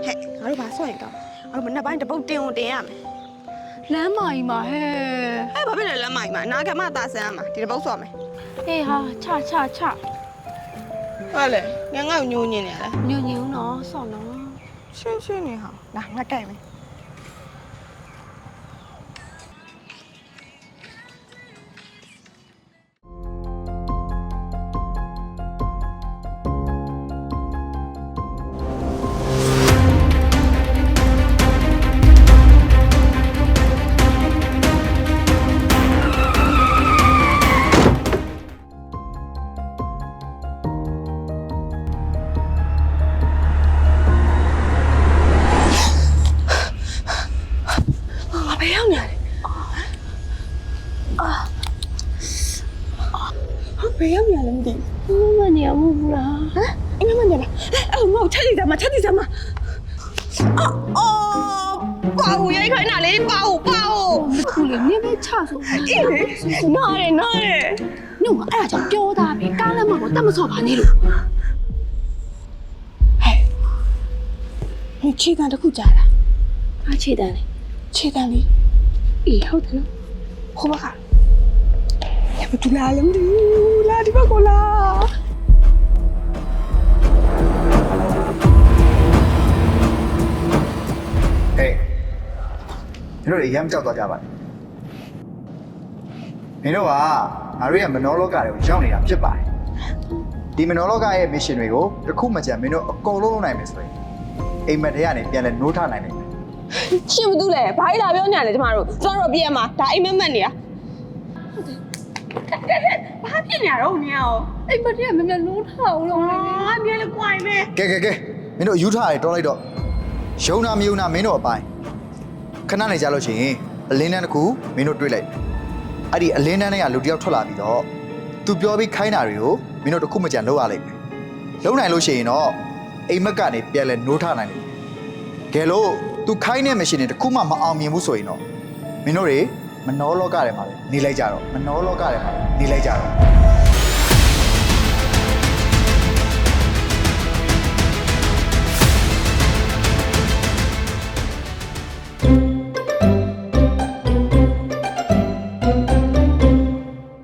ဟဲ့ငါတို့ဘာဆော့ရင်တော့ငါတို့မနေ့ပိုင်းတပုတ်တင်ရမယ် လမ်းမကြီးမှာဟဲ့ ဟဲ့ဘာဖြစ်လဲလမ်းမကြီးမှာနားကမှသာဆန်းမှာဒီတပုတ်ဆော့မယ် အေးဟာချ ဟုတ်လေငါငါ့ကိုညိုးညင်နေရလဲ ညွညင်ဦးနော်ဆော့နော် ရှင်းနေဟာလာငါကြိုက်မယ်ဘယ်ရောက်နေလဲဘယ်ရောက်နေလဲမသိ မနေရဘူးလား ဘူးအိမ်မနေလားအဲ့မဟုတ်ချက်ကြည့်စမ်းမအော်ပါဦးရိုက်ခိုင်းတာလေပါဦး ခုလေနင်းပဲချဆို အေးလေနားတယ် နှုတ်အဲ့ဒါကြောင့်ပြောသားပြီကားလမ်းမကိုတတ်မဆော့ပါနဲ့လို့ ဟဲ့ခြေတံတစ်ခုကြားလား အားချေတန်းလေ ခြေတံလေး အေးဟုတ်တယ်နော် ဟိုဘက်ကရမတူလားလုံးဒီလာဒီဘက်ကိုလာ ဟေးမင်းတို့တွေရမ်းကြောက်သွားကြပါနဲ့မင်းတို့ကငါတို့ရဲ့မနောလောကတွေကိုရောက်နေတာဖြစ်ပါတယ်ဒီမနောလောကရဲ့ mission တွေကိုတစ်ခုမှကြံမင်းတို့အကုန်လုံးလုပ်နိုင်မယ်ဆိုရင်အိမ်မက်တွေကနေပြန်လဲနိုးထနိုင်တယ် ရှင်မတူလဲဘာကြီးလာပြောညာလဲကျမတို့ပြည့်မှာဒါအိမ်မက်နေတာဘာဖြစ်နေရတော့နေရော အိမ်မတည်းကမမြန်လုံးထားအောင်လို့ အာမြဲလေကွိုင်ပဲ ကဲမင်းတို့ယူထားရတော်လိုက်တော့ယုံနာမယုံနာမင်းတို့အပိုင်းခဏနေကြလို့ရှိရင်အလင်းတန်းတစ်ခုမင်းတို့တွေ့လိုက်အဲ့ဒီအလင်းတန်းထဲကလူတစ်ယောက်ထွက်လာပြီးတော့သူပြောပြီးခိုင်းတာတွေကိုမင်းတို့တစ်ခုမှကြံလုပ်ရလိမ့်မယ်လုပ်နိုင်လို့ရှိရင်တော့အိမ်မက်ကနေပြန်လဲနိုးထနိုင်လိမ့်မယ်ကဲလို့သူခိုင်းတဲ့မရှင်တွေတစ်ခုမှမအောင်မြင်ဘူးဆိုရင်တော့မင်းတို့တွေမနောလောကထဲမှာနေလိုက်ကြတော့မနောလောကထဲမှာနေလိုက်ကြတော့